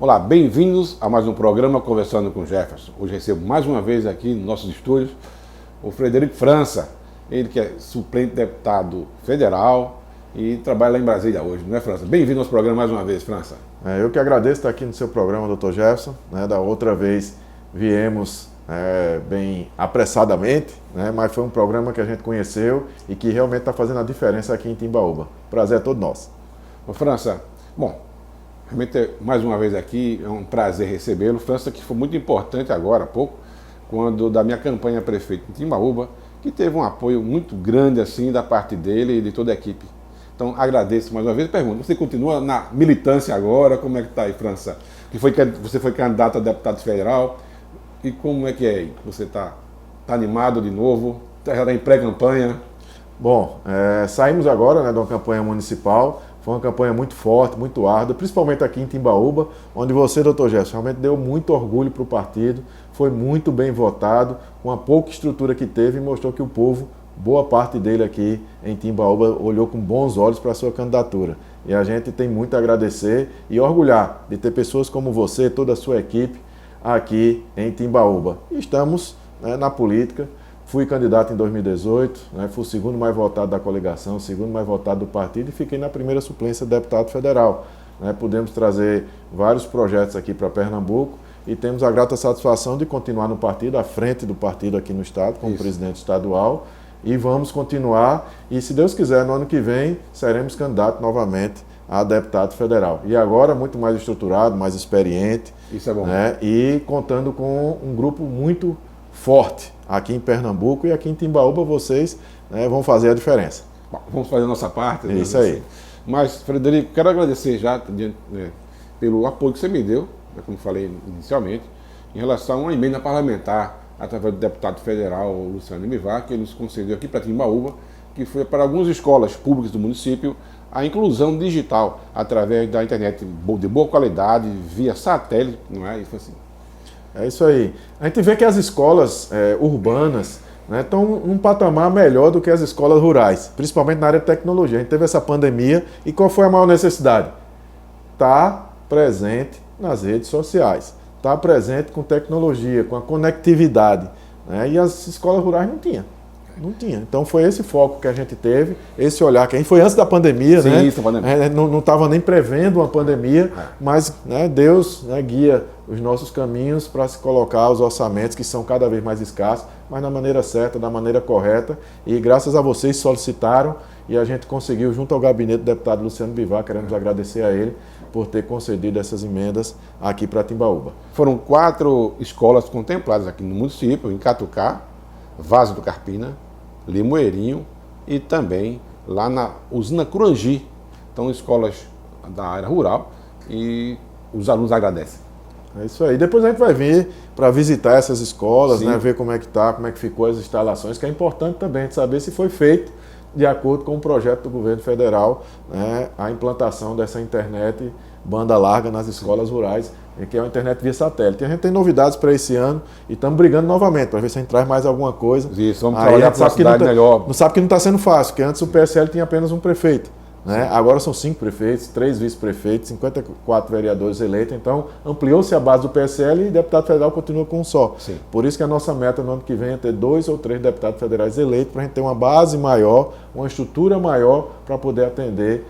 Olá, bem-vindos a mais um programa Conversando com Jefferson. Hoje recebo mais uma vez aqui nos nossos estúdios o Frederico França, ele que é suplente deputado federal e trabalha lá em Brasília hoje, não é, França? Bem-vindo ao nosso programa mais uma vez, França. Eu que agradeço estar aqui no seu programa, Dr. Jefferson. Da outra vez viemos bem apressadamente, mas foi um programa que a gente conheceu e que realmente está fazendo a diferença aqui em Timbaúba. Prazer é todo nosso. Ô, França, realmente mais uma vez aqui é um prazer recebê-lo. França, que foi muito importante agora há pouco, quando da minha campanha prefeito em Timbaúba, que teve um apoio muito grande assim da parte dele e de toda a equipe. Então agradeço mais uma vez. Pergunto, você continua na militância agora? Como é que está aí, França? Você foi candidato a deputado federal e como é que é aí? Você está animado de novo? Já está em pré-campanha? Bom, saímos agora de uma campanha municipal. Foi uma campanha muito forte, muito árdua, principalmente aqui em Timbaúba, onde você, Dr. Jefferson, realmente deu muito orgulho para o partido, foi muito bem votado, com a pouca estrutura que teve e mostrou que o povo, boa parte dele aqui em Timbaúba, olhou com bons olhos para a sua candidatura. E a gente tem muito a agradecer e orgulhar de ter pessoas como você, toda a sua equipe, aqui em Timbaúba. E estamos na política. Fui candidato em 2018, fui o segundo mais votado da coligação, o segundo mais votado do partido e fiquei na primeira suplência de deputado federal. Pudemos trazer vários projetos aqui para Pernambuco e temos a grata satisfação de continuar no partido, à frente do partido aqui no estado, como presidente estadual, e vamos continuar e, se Deus quiser, no ano que vem seremos candidatos novamente a deputado federal. E agora muito mais estruturado, mais experiente. Isso é bom. E contando com um grupo muito forte aqui em Pernambuco e aqui em Timbaúba vocês vão fazer a diferença. Bom, vamos fazer a nossa parte. Isso aí. Mas, Frederico, quero agradecer já pelo apoio que você me deu, como falei inicialmente, em relação a uma emenda parlamentar através do deputado federal Luciano Mivar, que ele nos concedeu aqui para Timbaúba, que foi para algumas escolas públicas do município a inclusão digital através da internet de boa qualidade, via satélite, não é? Isso assim. É isso aí. A gente vê que as escolas urbanas estão num patamar melhor do que as escolas rurais, principalmente na área de tecnologia. A gente teve essa pandemia e qual foi a maior necessidade? Estar presente nas redes sociais, estar presente com tecnologia, com a conectividade. E as escolas rurais não tinham. Não tinha. Então foi esse foco que a gente teve, esse olhar que a gente foi antes da pandemia, Sim, isso, pandemia. Não estava nem prevendo uma pandemia, mas Deus guia os nossos caminhos para se colocar os orçamentos que são cada vez mais escassos, mas da maneira certa, da maneira correta. E graças a vocês solicitaram e a gente conseguiu, junto ao gabinete do deputado Luciano Bivar, queremos agradecer a ele por ter concedido essas emendas aqui para Timbaúba. Foram 4 escolas contempladas aqui no município, em Catucá, Vaso do Carpina, Limoeirinho e também lá na usina Curangi. Então, escolas da área rural e os alunos agradecem. É isso aí. Depois a gente vai vir para visitar essas escolas, ver como é que tá, como é que ficou as instalações, que é importante também a gente saber se foi feito de acordo com o projeto do governo federal, a implantação dessa internet banda larga nas escolas rurais, que é uma internet via satélite. A gente tem novidades para esse ano e estamos brigando novamente para ver se a gente traz mais alguma coisa. Isso, vamos trabalhar para uma cidade melhor. Não sabe que não está sendo fácil, porque antes o PSL tinha apenas um prefeito. Agora são 5 prefeitos, 3 vice-prefeitos, 54 vereadores eleitos, então ampliou-se a base do PSL e o deputado federal continua com um só. Sim. Por isso que a nossa meta no ano que vem é ter 2 ou 3 deputados federais eleitos para a gente ter uma base maior, uma estrutura maior para poder atender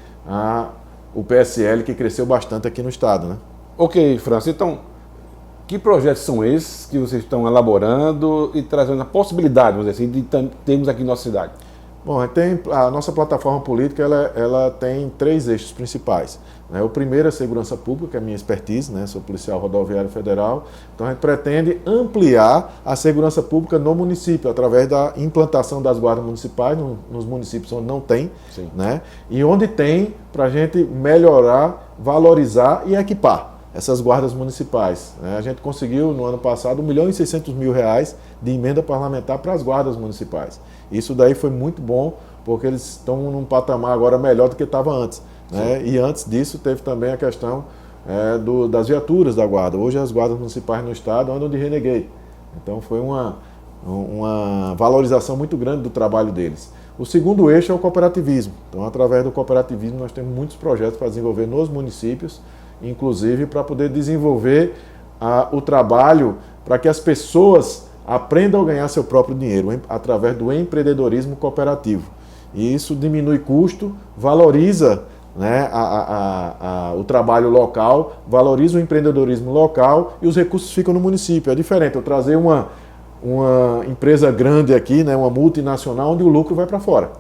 o PSL que cresceu bastante aqui no estado. Ok, França, então que projetos são esses que vocês estão elaborando e trazendo a possibilidade, vamos dizer assim, de termos aqui em nossa cidade? Bom, a nossa plataforma política ela tem 3 eixos principais. O primeiro é a segurança pública, que é a minha expertise, sou policial rodoviário federal. Então a gente pretende ampliar a segurança pública no município, através da implantação das guardas municipais, nos municípios onde não tem, e onde tem, para a gente melhorar, valorizar e equipar essas guardas municipais. A gente conseguiu, no ano passado, R$1.600.000 de emenda parlamentar para as guardas municipais. Isso daí foi muito bom, porque eles estão num patamar agora melhor do que estava antes. E antes disso teve também a questão das viaturas da guarda. Hoje as guardas municipais no estado andam de Renegade. Então foi uma valorização muito grande do trabalho deles. O segundo eixo é o cooperativismo. Então, através do cooperativismo, nós temos muitos projetos para desenvolver nos municípios inclusive para poder desenvolver o trabalho para que as pessoas aprendam a ganhar seu próprio dinheiro através do empreendedorismo cooperativo. E isso diminui custo, valoriza, né, o trabalho local, valoriza o empreendedorismo local e os recursos ficam no município. É diferente eu trazer uma empresa grande aqui, né, uma multinacional, onde o lucro vai para fora.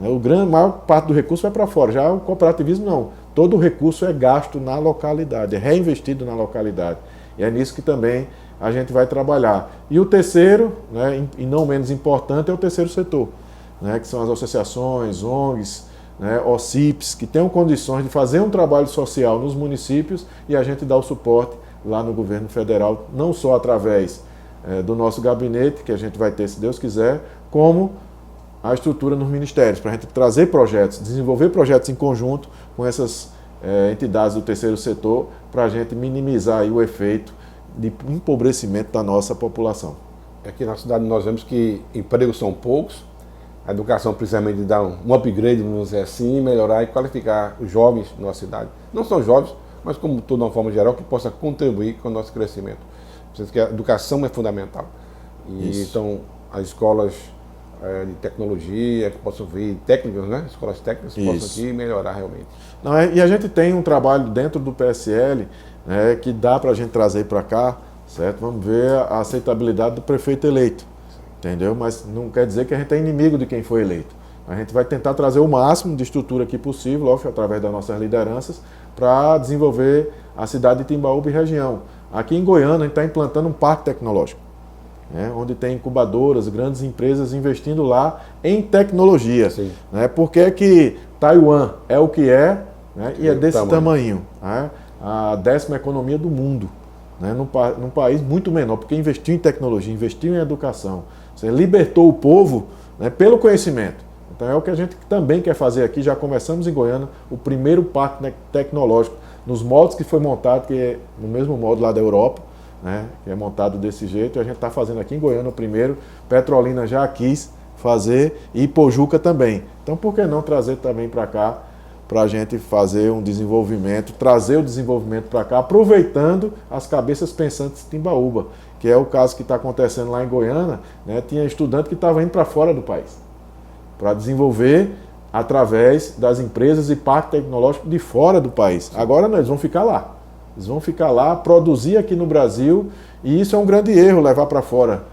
A maior parte do recurso vai para fora. Já o cooperativismo não. Todo o recurso é gasto na localidade, é reinvestido na localidade. E é nisso que também a gente vai trabalhar. E o terceiro, né, e não menos importante, é o terceiro setor, né, que são as associações, ONGs, né, OCIPs, que tenham condições de fazer um trabalho social nos municípios e a gente dá o suporte lá no governo federal, não só através do nosso gabinete, que a gente vai ter, se Deus quiser, como a estrutura nos ministérios, para a gente trazer projetos, desenvolver projetos em conjunto com essas entidades do terceiro setor, para a gente minimizar aí o efeito de empobrecimento da nossa população. Aqui na cidade nós vemos que empregos são poucos, a educação precisamente de dar um upgrade, vamos dizer assim, melhorar e qualificar os jovens na nossa cidade. Não só jovens, mas como todo, de uma forma geral, que possa contribuir com o nosso crescimento. Que a educação é fundamental. E então, as escolas de tecnologia, que possam vir técnicas, né? Escolas técnicas que possam aqui melhorar realmente. Não, e a gente tem um trabalho dentro do PSL, né, que dá para a gente trazer para cá, certo? Vamos ver a aceitabilidade do prefeito eleito, entendeu? Mas não quer dizer que a gente é inimigo de quem foi eleito. A gente vai tentar trazer o máximo de estrutura aqui possível, lógico, através das nossas lideranças, para desenvolver a cidade de Timbaúba e região. Aqui em Goiânia, a gente está implantando um parque tecnológico, né, onde tem incubadoras, grandes empresas investindo lá em tecnologia. Né, porque é que Taiwan é o que é, né, e é desse tamanho, né, a 10ª economia do mundo, né, num país muito menor, porque investiu em tecnologia, investiu em educação, você libertou o povo, né, pelo conhecimento. Então é o que a gente também quer fazer aqui. Já começamos em Goiânia o primeiro parque, né, tecnológico, nos moldes que foi montado, que é no mesmo molde lá da Europa, né, que é montado desse jeito, e a gente está fazendo aqui em Goiânia o primeiro. Petrolina já quis fazer e Pojuca também. Então por que não trazer também para cá, para a gente fazer um desenvolvimento, trazer o desenvolvimento para cá, aproveitando as cabeças pensantes de Timbaúba, que é o caso que está acontecendo lá em Goiânia, né, tinha estudante que estava indo para fora do país, para desenvolver através das empresas e parque tecnológico de fora do país. Agora não, eles vão ficar lá. Eles vão ficar lá, produzir aqui no Brasil, e isso é um grande erro, levar para fora.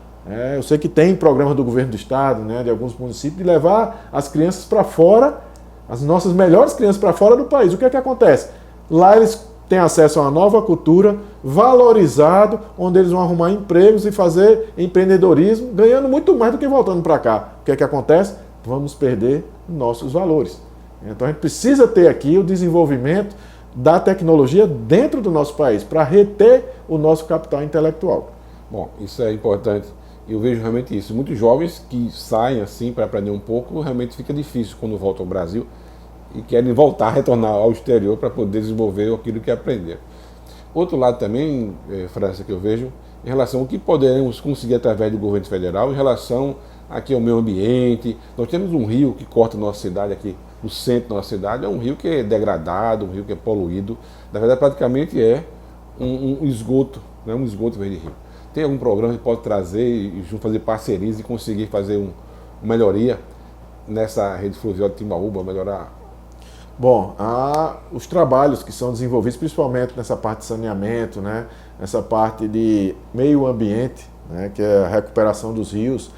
Eu sei que tem programas do governo do estado, né, de alguns municípios, de levar as crianças para fora, as nossas melhores crianças para fora do país. O que é que acontece? Lá eles têm acesso a uma nova cultura, valorizado, onde eles vão arrumar empregos e fazer empreendedorismo, ganhando muito mais do que voltando para cá. O que é que acontece? Vamos perder nossos valores. Então a gente precisa ter aqui o desenvolvimento da tecnologia dentro do nosso país, para reter o nosso capital intelectual. Bom, isso é importante. Eu vejo realmente isso. Muitos jovens que saem assim para aprender um pouco, realmente fica difícil quando voltam ao Brasil e querem voltar, retornar ao exterior para poder desenvolver aquilo que aprenderam. Outro lado também, França, que eu vejo, em relação ao que poderemos conseguir através do governo federal, em relação aqui ao meio ambiente. Nós temos um rio que corta a nossa cidade aqui, no centro da nossa cidade, é um rio que é degradado, um rio que é poluído. Na verdade, praticamente é um esgoto, né? Um esgoto em vez de rio. Tem algum programa que pode trazer e fazer parcerias e conseguir fazer uma melhoria nessa rede fluvial de Timbaúba, melhorar? Bom, os trabalhos que são desenvolvidos, principalmente nessa parte de saneamento, né, nessa parte de meio ambiente, né, que é a recuperação dos rios,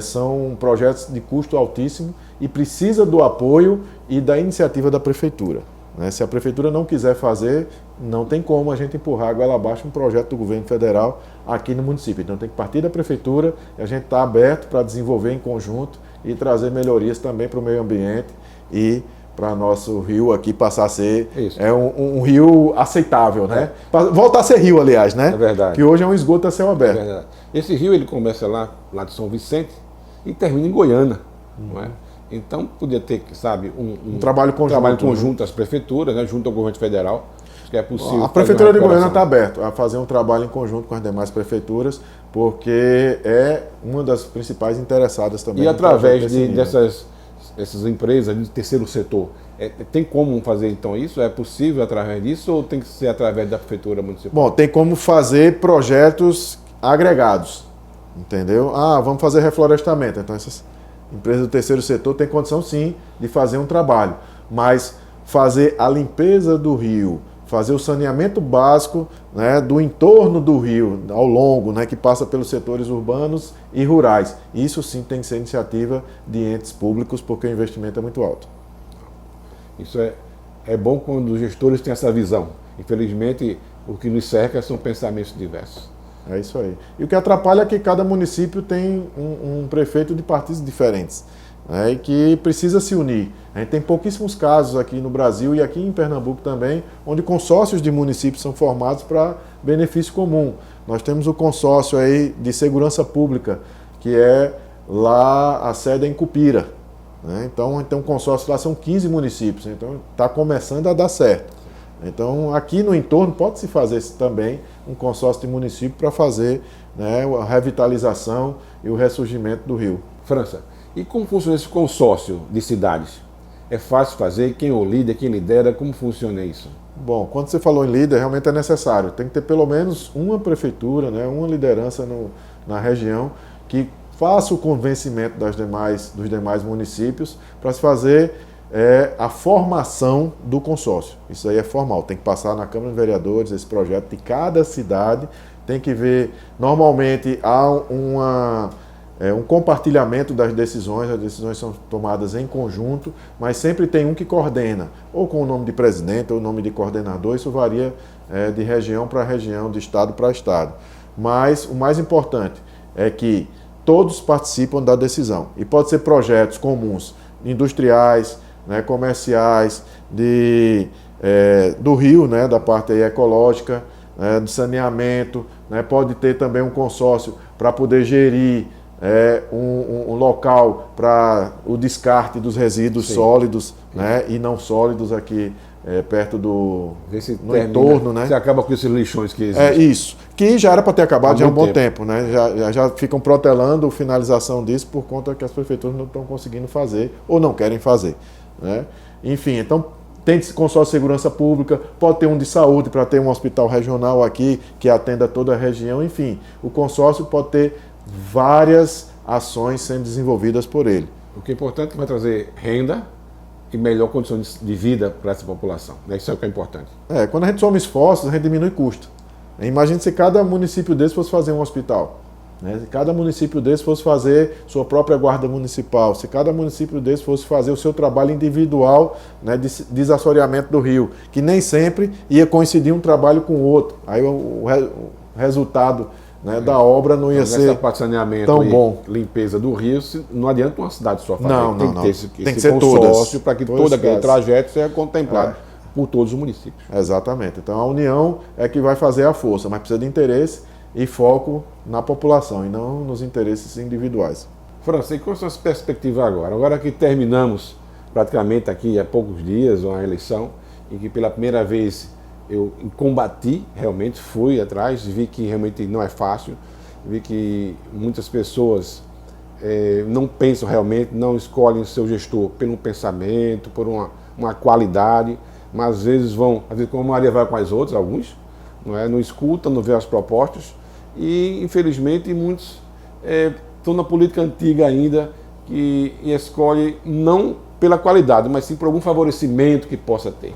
são projetos de custo altíssimo e precisa do apoio e da iniciativa da prefeitura. Né? Se a prefeitura não quiser fazer, não tem como a gente empurrar a goela abaixo um projeto do governo federal aqui no município. Então tem que partir da prefeitura e a gente está aberto para desenvolver em conjunto e trazer melhorias também para o meio ambiente e para nosso rio aqui passar a ser um rio aceitável, né? Voltar a ser rio, aliás, né? É verdade. Que hoje é um esgoto a céu aberto. É verdade. Esse rio ele começa lá de São Vicente e termina em Goiânia, não é? Então podia ter, sabe, um trabalho conjunto das prefeituras, né, junto ao governo federal, que é possível. A prefeitura de Goiânia está aberta a fazer um trabalho em conjunto com as demais prefeituras, porque é uma das principais interessadas também. E através dessas empresas de terceiro setor, Tem como fazer então isso? É possível através disso ou tem que ser através da prefeitura municipal? Bom, tem como fazer projetos agregados, entendeu? Vamos fazer reflorestamento. Então essas empresas do terceiro setor têm condição sim de fazer um trabalho, mas fazer a limpeza do rio, fazer o saneamento básico, né, do entorno do rio, ao longo, né, que passa pelos setores urbanos e rurais. Isso sim tem que ser iniciativa de entes públicos, porque o investimento é muito alto. Isso é bom quando os gestores têm essa visão. Infelizmente, o que nos cerca são pensamentos diversos. É isso aí. E o que atrapalha é que cada município tem um prefeito de partidos diferentes, né, e que precisa se unir. A gente tem pouquíssimos casos aqui no Brasil e aqui em Pernambuco também, onde consórcios de municípios são formados para benefício comum. Nós temos o consórcio aí de segurança pública, que é lá a sede em Cupira, né? Então, tem um consórcio lá, são 15 municípios, então está começando a dar certo. Então, aqui no entorno pode-se fazer também um consórcio de município para fazer, né, a revitalização e o ressurgimento do rio. França, e como funciona esse consórcio de cidades? É fácil fazer? Quem é o líder, quem lidera? Como funciona isso? Bom, quando você falou em líder, realmente é necessário. Tem que ter pelo menos uma prefeitura, né, uma liderança na região que faça o convencimento dos demais municípios para se fazer a formação do consórcio. Isso aí é formal, tem que passar na Câmara de Vereadores esse projeto de cada cidade, tem que ver, normalmente há um compartilhamento das decisões, as decisões são tomadas em conjunto, mas sempre tem um que coordena, ou com o nome de presidente, ou o nome de coordenador, isso varia de região para região, de estado para estado. Mas o mais importante é que todos participam da decisão, e pode ser projetos comuns, industriais, né, comerciais, do rio, né, da parte aí ecológica, de saneamento, né, pode ter também um consórcio para poder gerir um local para o descarte dos resíduos sólidos, né, e não sólidos aqui perto no entorno, né? Você acaba com esses lixões que existem. É isso, que já era para ter acabado já há um bom tempo, né? Já ficam protelando a finalização disso por conta que as prefeituras não estão conseguindo fazer ou não querem fazer, né? Enfim, então tem consórcio de segurança pública, pode ter um de saúde para ter um hospital regional aqui que atenda toda a região, enfim, o consórcio pode ter várias ações sendo desenvolvidas por ele. O que é importante é que vai trazer renda e melhor condição de vida para essa população. Isso é o que é importante. Quando a gente soma esforços, a gente diminui custo. Imagine se cada município desse fosse fazer um hospital, né? Se cada município desse fosse fazer sua própria guarda municipal, se cada município desse fosse fazer o seu trabalho individual, né, de desassoreamento do rio, que nem sempre ia coincidir um trabalho com o outro. Aí o resultado, né, da obra não ia ser parte de saneamento tão bom. Limpeza do rio, não adianta uma cidade só fazer. Não, tem que ter esse consórcio todas, para que todo aquele trajeto seja contemplado por todos os municípios. Exatamente. Então a união é que vai fazer a força, mas precisa de interesse e foco na população e não nos interesses individuais. França, e qual é a sua perspectiva agora? Agora que terminamos praticamente aqui há poucos dias uma eleição em que pela primeira vez eu combati, realmente fui atrás, vi que realmente não é fácil, vi que muitas pessoas não pensam realmente, não escolhem o seu gestor pelo pensamento, por uma qualidade, mas às vezes como a Maria vai com as outras, alguns, não escutam, não vê as propostas, e infelizmente muitos estão na política antiga ainda, que escolhe não pela qualidade, mas sim por algum favorecimento que possa ter.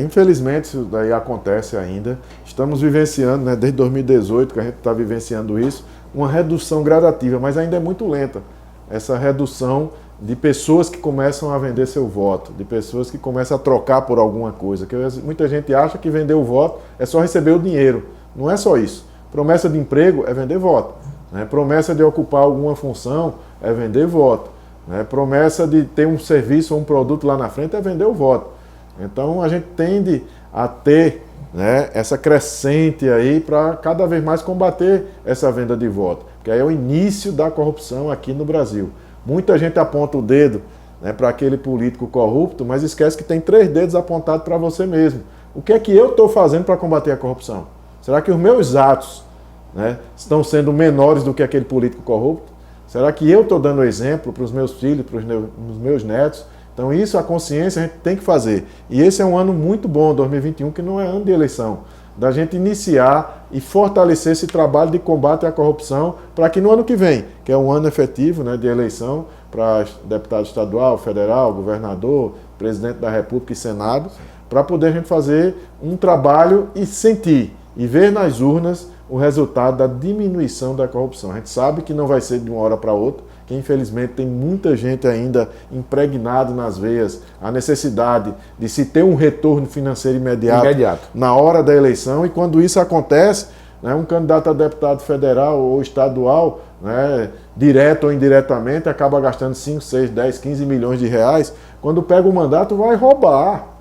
Infelizmente isso daí acontece ainda. Estamos vivenciando, né, desde 2018 que a gente está vivenciando isso, uma redução gradativa, mas ainda é muito lenta. Essa redução de pessoas que começam a vender seu voto, de pessoas que começam a trocar por alguma coisa. Que muita gente acha que vender o voto é só receber o dinheiro. Não é só isso. Promessa de emprego é vender voto, né? Promessa de ocupar alguma função é vender voto, né? Promessa de ter um serviço ou um produto lá na frente é vender o voto. Então a gente tende a ter, né, essa crescente aí para cada vez mais combater essa venda de voto, que aí é o início da corrupção aqui no Brasil. Muita gente aponta o dedo, né, para aquele político corrupto, mas esquece que tem 3 dedos apontados para você mesmo. O que é que eu estou fazendo para combater a corrupção? Será que os meus atos, né, estão sendo menores do que aquele político corrupto? Será que eu estou dando exemplo para os meus filhos, para os meus netos, Então isso, a consciência, a gente tem que fazer. E esse é um ano muito bom, 2021, que não é ano de eleição, da gente iniciar e fortalecer esse trabalho de combate à corrupção para que no ano que vem, que é um ano efetivo, né, de eleição para deputado estadual, federal, governador, presidente da República e Senado, para poder a gente fazer um trabalho e sentir e ver nas urnas o resultado da diminuição da corrupção. A gente sabe que não vai ser de uma hora para outra, que infelizmente tem muita gente ainda impregnada nas veias, a necessidade de se ter um retorno financeiro imediato na hora da eleição, e quando isso acontece, né, um candidato a deputado federal ou estadual, né, direto ou indiretamente, acaba gastando 5, 6, 10, 15 milhões de reais, quando pega o mandato vai roubar.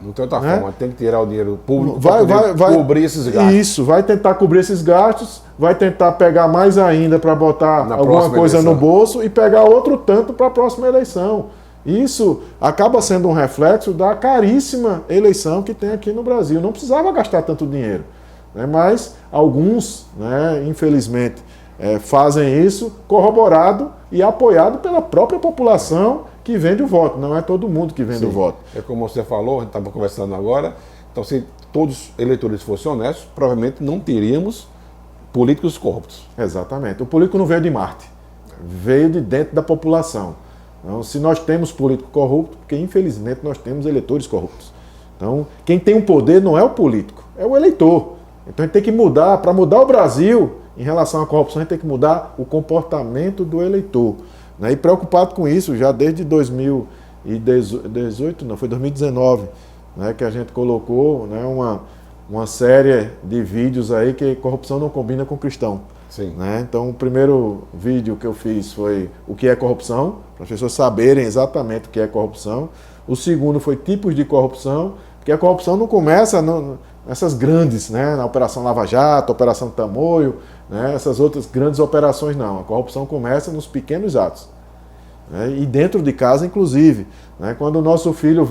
Não tem outra forma, tem que tirar o dinheiro público para cobrir esses gastos. Isso, vai tentar cobrir esses gastos, vai tentar pegar mais ainda para botar alguma coisa no bolso e pegar outro tanto para a próxima eleição. Isso acaba sendo um reflexo da caríssima eleição que tem aqui no Brasil. Não precisava gastar tanto dinheiro, né? Mas alguns, né, infelizmente, fazem isso corroborado e apoiado pela própria população que vende o voto, não é todo mundo que vende o voto. É como você falou, a gente estava conversando agora, então se todos os eleitores fossem honestos, provavelmente não teríamos políticos corruptos. Exatamente. O político não veio de Marte, veio de dentro da população. Então, se nós temos político corrupto, porque infelizmente nós temos eleitores corruptos. Então, quem tem o poder não é o político, é o eleitor. Então a gente tem que mudar, para mudar o Brasil em relação à corrupção, a gente tem que mudar o comportamento do eleitor. E preocupado com isso, já desde 2018, não, foi 2019, né, que a gente colocou, né, uma série de vídeos aí que corrupção não combina com cristão. Sim. Né? Então o primeiro vídeo que eu fiz foi o que é corrupção, para as pessoas saberem exatamente o que é corrupção. O segundo foi tipos de corrupção, porque a corrupção não começa nessas grandes, né, na Operação Lava Jato, Operação Tamoio, né, essas outras grandes operações não. A corrupção começa nos pequenos atos, né, e dentro de casa, inclusive. Né, quando o nosso filho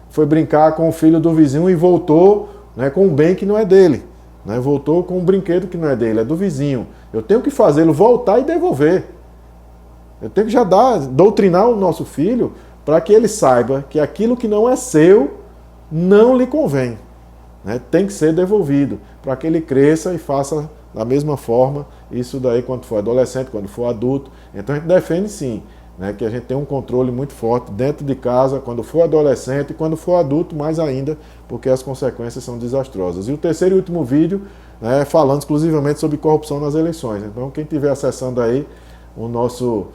foi brincar com o filho do vizinho e voltou, né, com um bem que não é dele. Né, voltou com um brinquedo que não é dele, é do vizinho. Eu tenho que fazê-lo voltar e devolver. Eu tenho que já doutrinar o nosso filho para que ele saiba que aquilo que não é seu não lhe convém. Né, tem que ser devolvido para que ele cresça e faça da mesma forma isso daí quando for adolescente, quando for adulto. Então a gente defende sim, né, que a gente tem um controle muito forte dentro de casa, quando for adolescente e quando for adulto mais ainda, porque as consequências são desastrosas. E o terceiro e último vídeo, né, falando exclusivamente sobre corrupção nas eleições. Então quem estiver acessando aí o nosso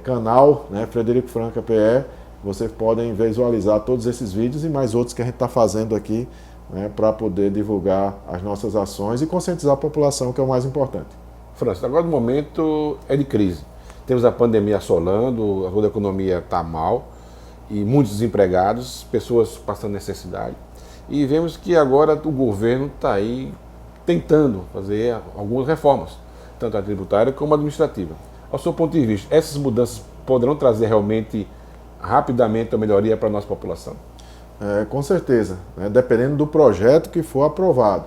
canal, né, Frederico Franca PE, vocês podem visualizar todos esses vídeos e mais outros que a gente está fazendo aqui, né, para poder divulgar as nossas ações e conscientizar a população, que é o mais importante. França, agora o momento é de crise. Temos a pandemia assolando, a economia está mal, e muitos desempregados, pessoas passando necessidade. E vemos que agora o governo está aí tentando fazer algumas reformas, tanto a tributária como a administrativa. Ao seu ponto de vista, essas mudanças poderão trazer realmente, rapidamente, a melhoria para a nossa população? Com certeza, né, dependendo do projeto que for aprovado.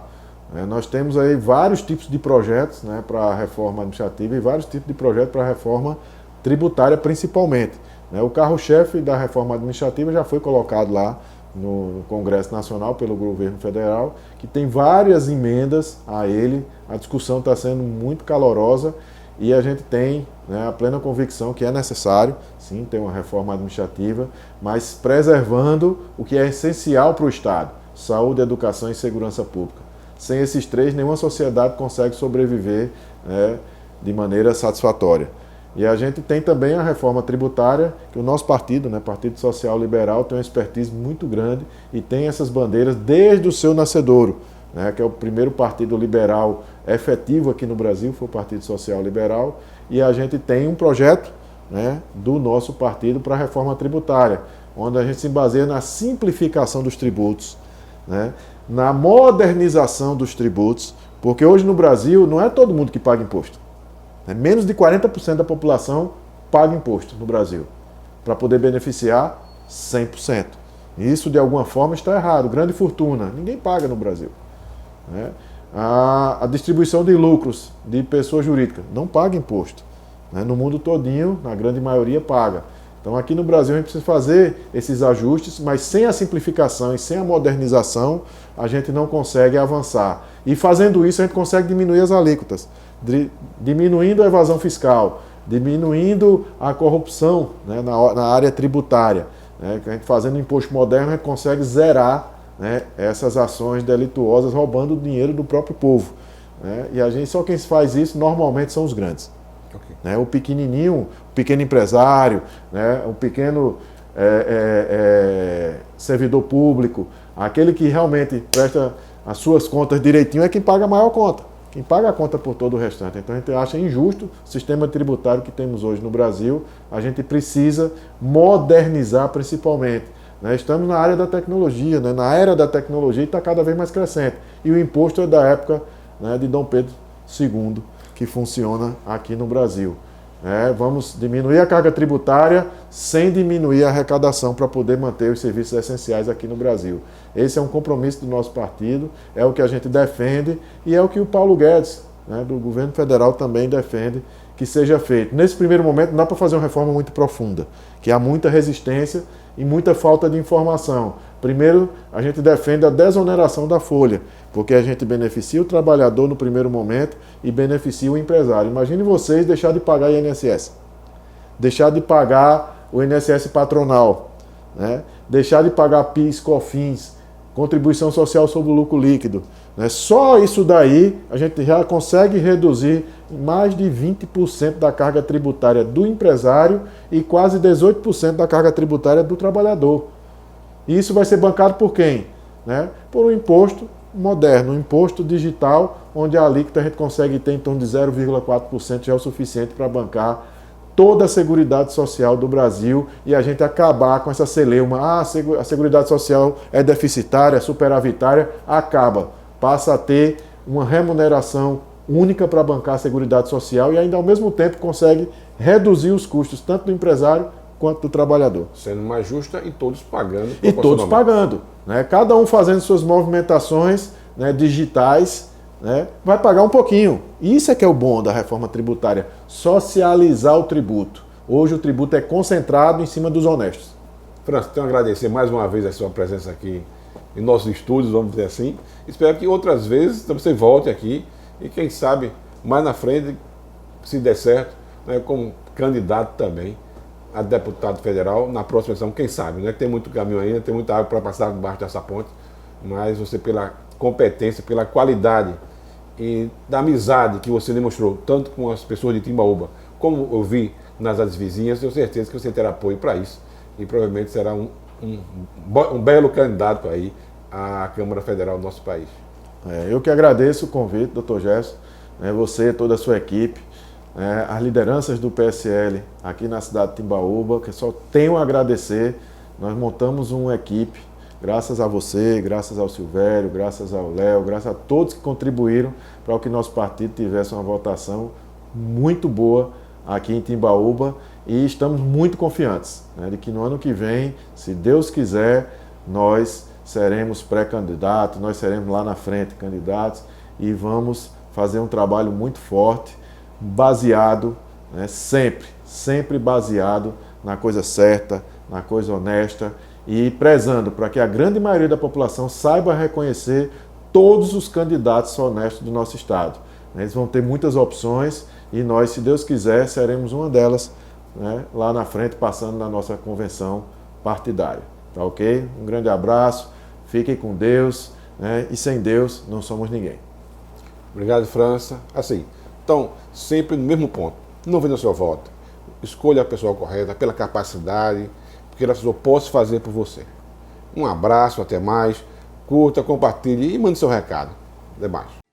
Nós temos aí vários tipos de projetos, né, para a reforma administrativa e vários tipos de projetos para a reforma tributária, principalmente. O carro-chefe da reforma administrativa já foi colocado lá no Congresso Nacional pelo governo federal, que tem várias emendas a ele. A discussão está sendo muito calorosa e a gente tem, né, a plena convicção que é necessário, sim, ter uma reforma administrativa, mas preservando o que é essencial para o Estado: saúde, educação e segurança pública. Sem esses três, nenhuma sociedade consegue sobreviver, né, de maneira satisfatória. E a gente tem também a reforma tributária, que o nosso partido, né, Partido Social Liberal, tem uma expertise muito grande e tem essas bandeiras desde o seu nascedouro, né, que é o primeiro partido liberal efetivo aqui no Brasil, foi o Partido Social Liberal, e a gente tem um projeto, né, do nosso partido para a reforma tributária, onde a gente se baseia na simplificação dos tributos, né, na modernização dos tributos, porque hoje no Brasil não é todo mundo que paga imposto. Menos de 40% da população paga imposto no Brasil, para poder beneficiar 100%. E isso, de alguma forma, está errado. Grande fortuna, ninguém paga no Brasil. A distribuição de lucros de pessoas jurídicas não paga imposto. No mundo todinho, na grande maioria, paga. Então aqui no Brasil a gente precisa fazer esses ajustes, mas sem a simplificação e sem a modernização a gente não consegue avançar. E fazendo isso a gente consegue diminuir as alíquotas, diminuindo a evasão fiscal, diminuindo a corrupção, né, na área tributária. Né, que a gente fazendo imposto moderno a gente consegue zerar, né, essas ações delituosas roubando o dinheiro do próprio povo. Né, e a gente, só quem faz isso normalmente são os grandes. Okay. Né, o pequenininho, o pequeno empresário, né, o pequeno servidor público, aquele que realmente presta as suas contas direitinho é quem paga a maior conta. Quem paga a conta por todo o restante. Então a gente acha injusto o sistema tributário que temos hoje no Brasil. A gente precisa modernizar principalmente. Né? Estamos na área da tecnologia, né? Na era da tecnologia está cada vez mais crescente. E o imposto é da época, né, de Dom Pedro II, que funciona aqui no Brasil. Vamos diminuir a carga tributária sem diminuir a arrecadação para poder manter os serviços essenciais aqui no Brasil. Esse é um compromisso do nosso partido, é o que a gente defende e é o que o Paulo Guedes, né, do governo federal, também defende que seja feito. Nesse primeiro momento não dá para fazer uma reforma muito profunda, que há muita resistência e muita falta de informação. Primeiro, a gente defende a desoneração da folha, porque a gente beneficia o trabalhador no primeiro momento e beneficia o empresário. Imagine vocês deixar de pagar INSS, deixar de pagar o INSS patronal, né? Deixar de pagar PIS, COFINS, contribuição social sobre o lucro líquido. Né? Só isso daí a gente já consegue reduzir mais de 20% da carga tributária do empresário e quase 18% da carga tributária do trabalhador. E isso vai ser bancado por quem? Né? Por um imposto moderno, um imposto digital, onde a alíquota a gente consegue ter em torno de 0,4%, já é o suficiente para bancar toda a Seguridade Social do Brasil e a gente acabar com essa celeuma. A Seguridade Social é deficitária, superavitária, acaba. Passa a ter uma remuneração única para bancar a Seguridade Social e ainda ao mesmo tempo consegue reduzir os custos tanto do empresário quanto do trabalhador. Sendo mais justa e todos pagando. E todos pagando. Né? Cada um fazendo suas movimentações, né, digitais, né, vai pagar um pouquinho. Isso é que é o bom da reforma tributária, socializar o tributo. Hoje o tributo é concentrado em cima dos honestos. França, tenho a agradecer mais uma vez a sua presença aqui em nossos estúdios, vamos dizer assim. Espero que outras vezes você volte aqui e quem sabe mais na frente, se der certo, né, como candidato também a deputado federal na próxima eleição, quem sabe, né? Tem muito caminho ainda, tem muita água para passar debaixo dessa ponte, mas você, pela competência, pela qualidade e da amizade que você demonstrou, tanto com as pessoas de Timbaúba, como eu vi nas áreas vizinhas, tenho certeza que você terá apoio para isso e provavelmente será um belo candidato aí à Câmara Federal do nosso país. Eu que agradeço o convite, doutor Gerson, né, você, toda a sua equipe, as lideranças do PSL aqui na cidade de Timbaúba, que só tenho a agradecer. Nós montamos uma equipe, graças a você, graças ao Silvério, graças ao Léo, graças a todos que contribuíram para que nosso partido tivesse uma votação muito boa aqui em Timbaúba e estamos muito confiantes, né, de que no ano que vem, se Deus quiser, nós seremos pré-candidatos, nós seremos lá na frente candidatos e vamos fazer um trabalho muito forte, baseado, né, sempre baseado na coisa certa, na coisa honesta e prezando para que a grande maioria da população saiba reconhecer todos os candidatos honestos do nosso estado. Eles vão ter muitas opções e nós, se Deus quiser, seremos uma delas, né, lá na frente, passando na nossa convenção partidária. Tá ok? Um grande abraço, fiquem com Deus, né, e sem Deus não somos ninguém. Obrigado, França. Assim, então, sempre no mesmo ponto. Não venda sua voto. Escolha a pessoa correta pela capacidade, porque ela só possa fazer por você. Um abraço, até mais. Curta, compartilhe e mande seu recado. Até mais.